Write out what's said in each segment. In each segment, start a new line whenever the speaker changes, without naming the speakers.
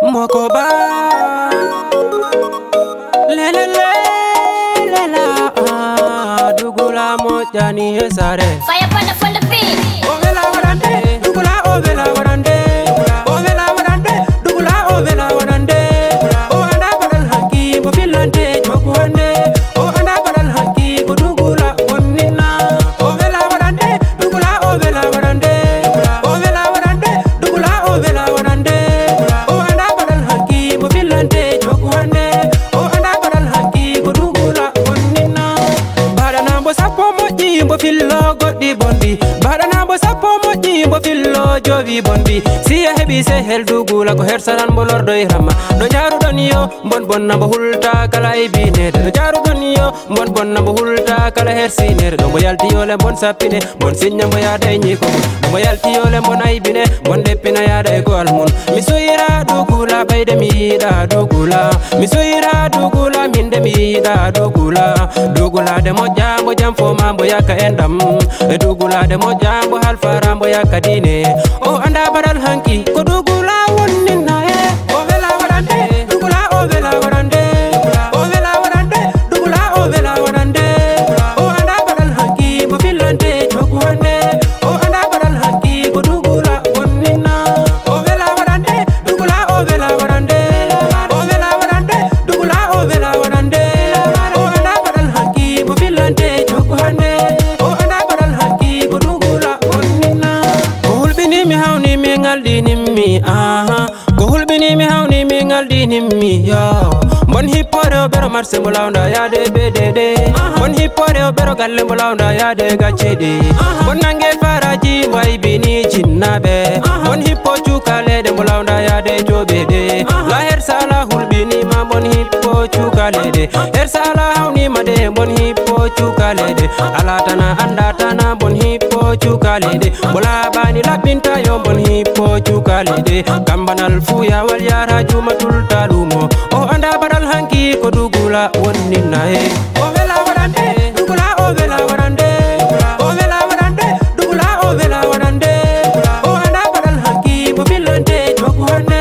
mokoba lele lela dougoula mojani esare
fire panda from the beat.
ovela warande dougoula ovela warande ovela warande dougoula ovela warande o anda badal hanki bo filante jokuande o anda badal hanki bo dougoula wonnina ovela warande dougoula ovela warande ovela warande dougoula ovela warande o anda badal hanki bo filante jokuande o anda badal hanki bo dougoula wonnina badana bo sappo moji bo fillo goddi bondi badana bo sappo moji bo fillo jovi bondi siya hebi se hel dougoula ko hersanan bo lordo irama do jaru doniyo bon bonna bo hulta kala e binede do jaru doniyo bon bonna bo hulta kala hersinere do mo yalti yole bon sapine bon signa mo yada nyi ko mo yalti yole bon aybine bon deppina yada e gol mun mi soyira dougoula bayde mi yida dougoula mi soyira dougoula minde mi yida dougoula dougoula de mo jambo jam fo mambo yakka endam e dougoula de mo jambo halfara mbo yakka dine o anda badal hanki ko dougoula wonnina e o vela warande dougoula o vela warande o vela warande dougoula o vela warande o anda badal hanki bo filante jokuande o anda badal hanki ko dougoula wonnina o vela warande dougoula o vela warande o vela warande dougoula o vela warande o anda badal hanki bo filante jokuande o anda badal hanki ko dougoula wonnina ko hulbini mi hawni mi ngaldi nimmi aha ko hulbini mi hawni mi ngaldi nimmi yo bon hippore o bero marse mo lawda yade bedede bon hippore o bero galle mo lawda yade gaccede bon nange faraji way bini jinnabe bon hippo cukalede mo lawda yade jobede la her sala hulbini ma bon hippo cukalede her sala hawni made bon hippo cukalede alatana andatana bon hippo cukalede bola bani labinta yo bon hippo cukalede kambanal fuya wal yara jumatul talumo o anda badal hanki ko dougoula wonnina e o vela warande dougoula o vela warande o vela warande dougoula o vela warande o anda badal hanki bo filante jokuande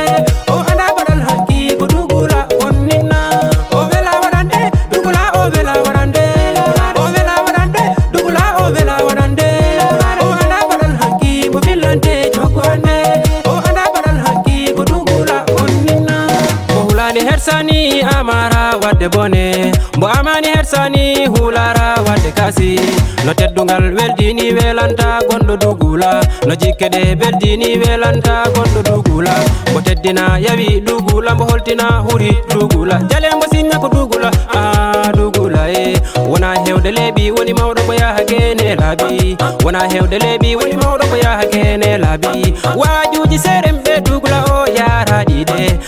o anda badal hanki ko dougoula wonnina o vela warande dougoula o vela warande o vela warande dougoula o vela warande o anda badal hanki bo filante jokuande o anda badal hanki ko dougoula wonnina bo hulani hersani amara wadde bone bo amani hersani hulara wadde kasi no teddungal weldini welanta gondo dougoula no jikkede beldini welanta gondo dougoula bo teddina yawi dougoula mbo holtina huri dougoula jale mbo signa ko dougoula dougoula e wona hewde leebi woni mawdo ko yaha kene laabi wona hewde leebi woni mawdo ko yaha kene laabi wajuji serembe dougoula o yaraɗide